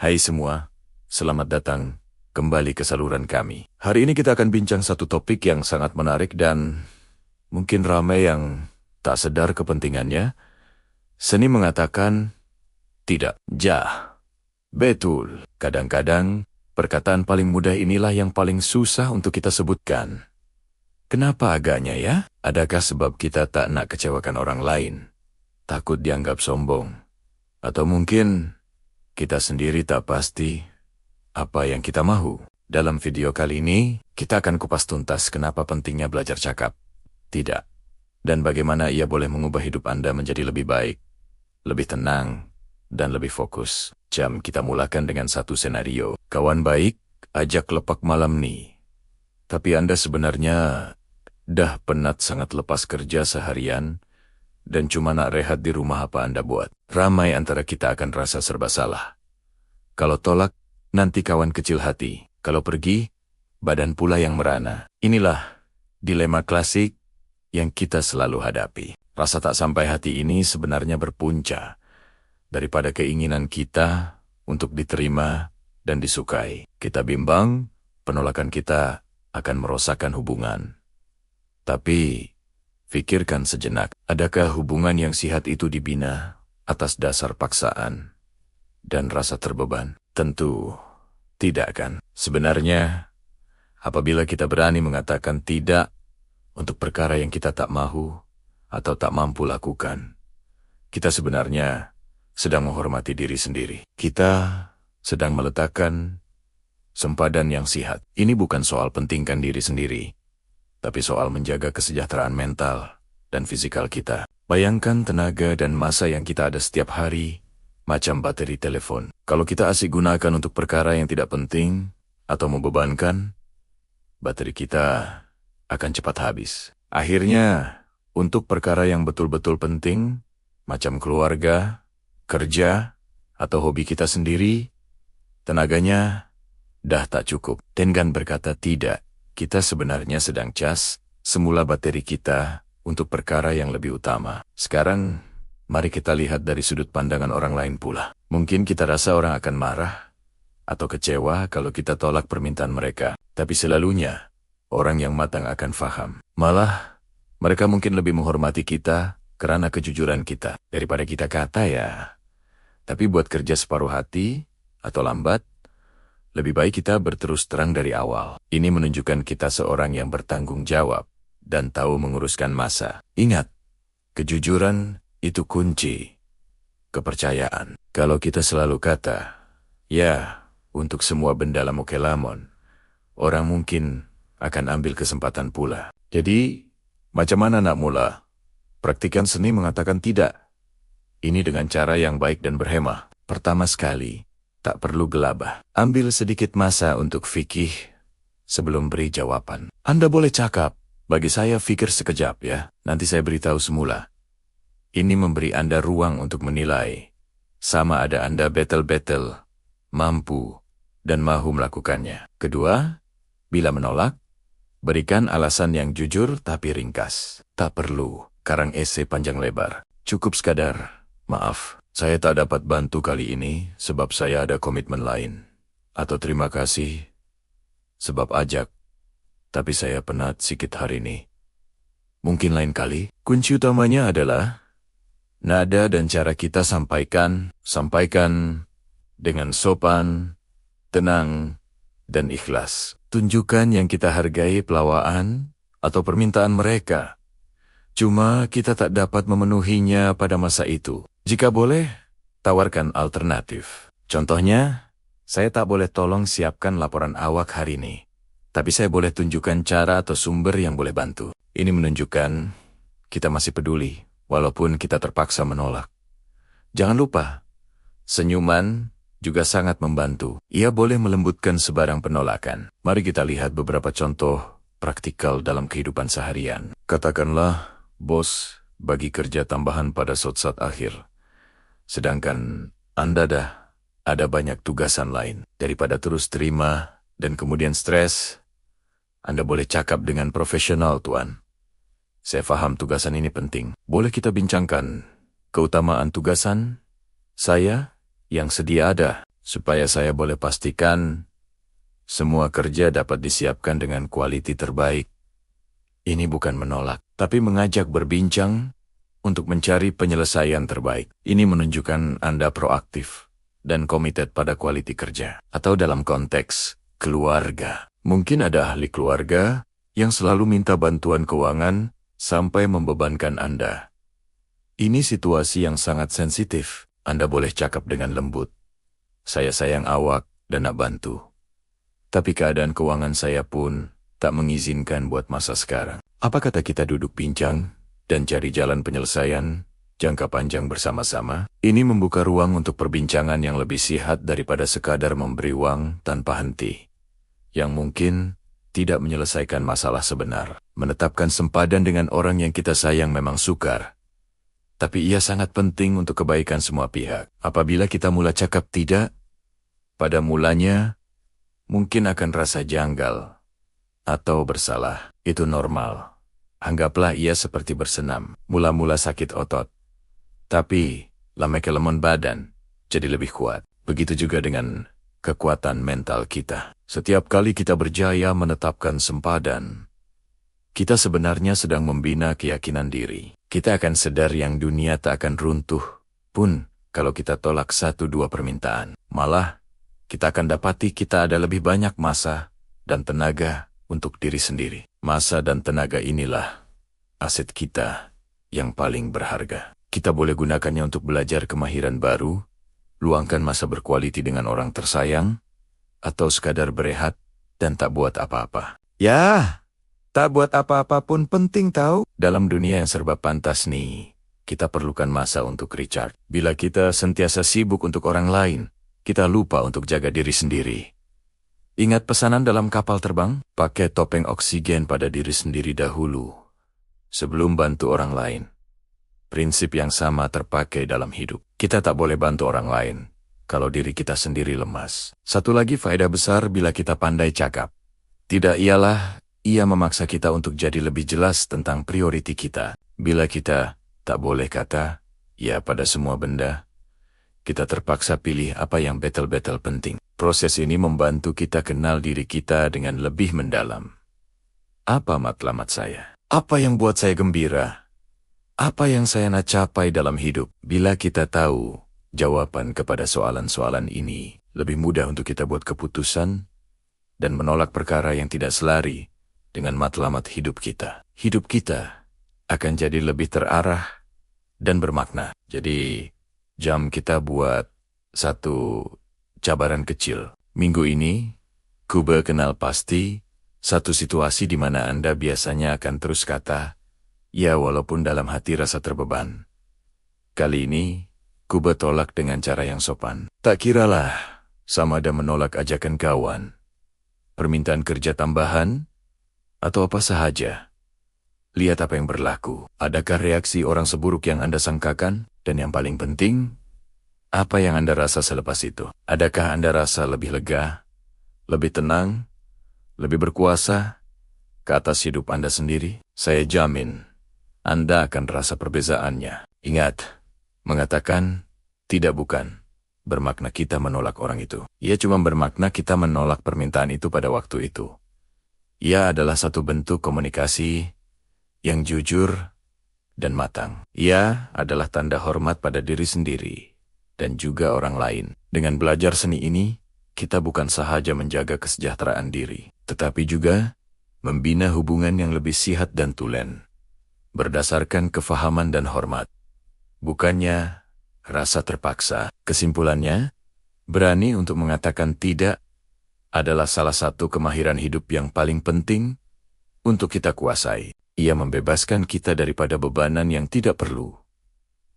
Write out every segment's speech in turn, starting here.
Hai semua, selamat datang kembali ke saluran kami. Hari ini kita akan bincang satu topik yang sangat menarik dan mungkin ramai yang tak sadar kepentingannya. Seni mengatakan tidak, jah. Betul, kadang-kadang perkataan paling mudah inilah yang paling susah untuk kita sebutkan. Kenapa agaknya ya? Adakah sebab kita tak nak kecewakan orang lain? Takut dianggap sombong? Atau mungkin kita sendiri tak pasti apa yang kita mahu? Dalam video kali ini, kita akan kupas tuntas kenapa pentingnya belajar cakap. Tidak. Dan bagaimana ia boleh mengubah hidup Anda menjadi lebih baik, lebih tenang, dan lebih fokus. Kita mulakan dengan satu senario. Kawan baik, ajak lepak malam nih. Tapi Anda sebenarnya dah penat sangat lepas kerja seharian, dan cuma nak rehat di rumah. Apa Anda buat? Ramai antara kita akan rasa serba salah. Kalau tolak, nanti kawan kecil hati. Kalau pergi, badan pula yang merana. Inilah dilema klasik yang kita selalu hadapi. Rasa tak sampai hati ini sebenarnya berpunca daripada keinginan kita untuk diterima dan disukai. Kita bimbang, penolakan kita akan merosakkan hubungan. Tapi pikirkan sejenak, adakah hubungan yang sihat itu dibina atas dasar paksaan dan rasa terbeban? Tentu tidak kan? Sebenarnya, apabila kita berani mengatakan tidak untuk perkara yang kita tak mahu atau tak mampu lakukan, kita sebenarnya sedang menghormati diri sendiri. Kita sedang meletakkan sempadan yang sihat. Ini bukan soal pentingkan diri sendiri, tapi soal menjaga kesejahteraan mental dan fisikal kita. Bayangkan tenaga dan masa yang kita ada setiap hari, macam bateri telepon. Kalau kita asik gunakan untuk perkara yang tidak penting atau membebankan, bateri kita akan cepat habis. Akhirnya, untuk perkara yang betul-betul penting, macam keluarga, kerja, atau hobi kita sendiri, tenaganya dah tak cukup. Dengan berkata tidak, kita sebenarnya sedang cas semula bateri kita untuk perkara yang lebih utama. Sekarang, mari kita lihat dari sudut pandangan orang lain pula. Mungkin kita rasa orang akan marah atau kecewa kalau kita tolak permintaan mereka. Tapi selalunya, orang yang matang akan faham. Malah, mereka mungkin lebih menghormati kita karena kejujuran kita daripada kita kata ya. Tapi buat kerja separuh hati atau lambat, lebih baik kita berterus terang dari awal. Ini menunjukkan kita seorang yang bertanggung jawab dan tahu menguruskan masa. Ingat, kejujuran itu kunci kepercayaan. Kalau kita selalu kata, ya, untuk semua benda lamu-kelamon, orang mungkin akan ambil kesempatan pula. Jadi, macam mana nak mula? Praktikan seni mengatakan tidak. Ini dengan cara yang baik dan berhemah. Pertama sekali, tak perlu gelabah. Ambil sedikit masa untuk fikih sebelum beri jawaban. Anda boleh cakap, bagi saya fikir sekejap ya, nanti saya beritahu semula. Ini memberi Anda ruang untuk menilai, sama ada Anda betul-betul mampu dan mahu melakukannya. Kedua, bila menolak, berikan alasan yang jujur tapi ringkas. Tak perlu karang esai panjang lebar. Cukup sekadar, maaf, saya tak dapat bantu kali ini sebab saya ada komitmen lain. Atau terima kasih sebab ajak, tapi saya penat sikit hari ini. Mungkin lain kali. Kunci utamanya adalah nada dan cara kita sampaikan dengan sopan, tenang, dan ikhlas. Tunjukkan yang kita hargai pelawaan atau permintaan mereka. Cuma kita tak dapat memenuhinya pada masa itu. Jika boleh, tawarkan alternatif. Contohnya, saya tak boleh tolong siapkan laporan awak hari ini. Tapi saya boleh tunjukkan cara atau sumber yang boleh bantu. Ini menunjukkan kita masih peduli, walaupun kita terpaksa menolak. Jangan lupa, senyuman juga sangat membantu. Ia boleh melembutkan sebarang penolakan. Mari kita lihat beberapa contoh praktikal dalam kehidupan seharian. Katakanlah, bos bagi kerja tambahan pada saat akhir. Sedangkan Anda dah ada banyak tugasan lain. Daripada terus terima dan kemudian stres, Anda boleh cakap dengan profesional, Tuan. Saya faham tugasan ini penting. Boleh kita bincangkan keutamaan tugasan saya yang sedia ada. supaya saya boleh pastikan semua kerja dapat disiapkan dengan kualiti terbaik. Ini bukan menolak, tapi mengajak berbincang untuk mencari penyelesaian terbaik. Ini menunjukkan Anda proaktif dan komited pada kualiti kerja. Atau dalam konteks keluarga. Mungkin ada ahli keluarga yang selalu minta bantuan keuangan sampai membebankan Anda. Ini situasi yang sangat sensitif. Anda boleh cakap dengan lembut. Saya sayang awak dan nak bantu. Tapi keadaan keuangan saya pun tak mengizinkan buat masa sekarang. Apa kata kita duduk bincang dan cari jalan penyelesaian jangka panjang bersama-sama? Ini membuka ruang untuk perbincangan yang lebih sehat daripada sekadar memberi uang tanpa henti, yang mungkin tidak menyelesaikan masalah sebenar. Menetapkan sempadan dengan orang yang kita sayang memang sukar, tapi ia sangat penting untuk kebaikan semua pihak. Apabila kita mula cakap tidak, pada mulanya mungkin akan rasa janggal atau bersalah. Itu normal. Anggaplah ia seperti bersenam. Mula-mula sakit otot, tapi lama kelemen badan jadi lebih kuat. Begitu juga dengan kekuatan mental kita. Setiap kali kita berjaya menetapkan sempadan, kita sebenarnya sedang membina keyakinan diri. Kita akan sadar yang dunia tak akan runtuh pun kalau kita tolak 1-2 permintaan. Malah, kita akan dapati kita ada lebih banyak masa dan tenaga untuk diri sendiri. Masa dan tenaga inilah aset kita yang paling berharga. Kita boleh gunakannya untuk belajar kemahiran baru, luangkan masa berkualiti dengan orang tersayang, atau sekadar berehat dan tak buat apa-apa. Ya, tak buat apa-apa pun penting tahu. Dalam dunia yang serba pantas nih, kita perlukan masa untuk recharge. Bila kita sentiasa sibuk untuk orang lain, kita lupa untuk jaga diri sendiri. Ingat pesanan dalam kapal terbang? Pakai topeng oksigen pada diri sendiri dahulu, sebelum bantu orang lain. Prinsip yang sama terpakai dalam hidup. Kita tak boleh bantu orang lain kalau diri kita sendiri lemas. Satu lagi faedah besar bila kita pandai cakap. Tidak ialah ia memaksa kita untuk jadi lebih jelas tentang prioriti kita. Bila kita tak boleh kata ya pada semua benda, kita terpaksa pilih apa yang betul-betul penting. Proses ini membantu kita kenal diri kita dengan lebih mendalam. Apa matlamat saya? Apa yang buat saya gembira? Apa yang saya nak capai dalam hidup? Bila kita tahu jawaban kepada soalan-soalan ini, lebih mudah untuk kita buat keputusan dan menolak perkara yang tidak selari dengan matlamat hidup kita. Hidup kita akan jadi lebih terarah dan bermakna. Jadi, jam kita buat satu cabaran kecil. Minggu ini, Kuba kenal pasti satu situasi di mana Anda biasanya akan terus kata, ya walaupun dalam hati rasa terbeban. Kali ini, Kuba tolak dengan cara yang sopan. Tak kiralah sama ada menolak ajakan kawan, permintaan kerja tambahan, atau apa sahaja. Lihat apa yang berlaku. Adakah reaksi orang seburuk yang Anda sangkakan? Dan yang paling penting, apa yang Anda rasa selepas itu? Adakah Anda rasa lebih lega, lebih tenang, lebih berkuasa ke atas hidup Anda sendiri? Saya jamin, Anda akan rasa perbezaannya. Ingat, mengatakan tidak bukan bermakna kita menolak orang itu. Ia cuma bermakna kita menolak permintaan itu pada waktu itu. Ia adalah satu bentuk komunikasi yang jujur dan matang. Ia adalah tanda hormat pada diri sendiri dan juga orang lain. Dengan belajar seni ini, kita bukan sahaja menjaga kesejahteraan diri, tetapi juga membina hubungan yang lebih sihat dan tulen, berdasarkan kefahaman dan hormat, bukannya rasa terpaksa. Kesimpulannya, berani untuk mengatakan tidak adalah salah satu kemahiran hidup yang paling penting untuk kita kuasai. Ia membebaskan kita daripada bebanan yang tidak perlu,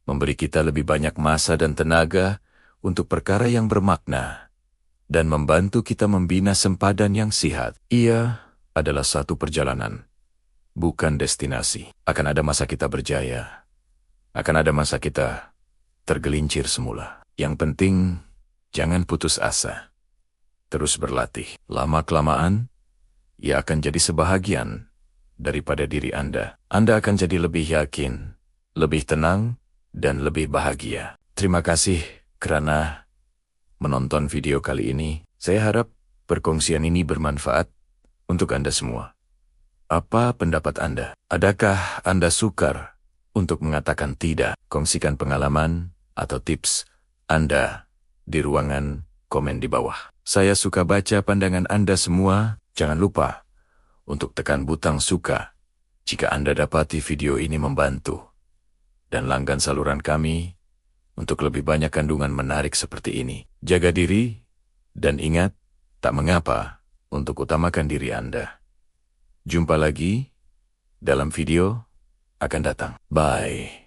memberi kita lebih banyak masa dan tenaga untuk perkara yang bermakna, dan membantu kita membina sempadan yang sihat. Ia adalah satu perjalanan, bukan destinasi. Akan ada masa kita berjaya, akan ada masa kita tergelincir semula. Yang penting, jangan putus asa. Terus berlatih. Lama-kelamaan, ia akan jadi sebahagian daripada diri Anda. Anda akan jadi lebih yakin, lebih tenang, dan lebih bahagia. Terima kasih kerana menonton video kali ini. Saya harap perkongsian ini bermanfaat untuk Anda semua. Apa pendapat Anda? Adakah Anda sukar untuk mengatakan tidak? Kongsikan pengalaman atau tips Anda di ruangan komen di bawah. Saya suka baca pandangan Anda semua. Jangan lupa untuk tekan butang suka jika Anda dapati video ini membantu. Dan langgan saluran kami untuk lebih banyak kandungan menarik seperti ini. Jaga diri dan ingat, tak mengapa untuk utamakan diri Anda. Jumpa lagi dalam video akan datang. Bye.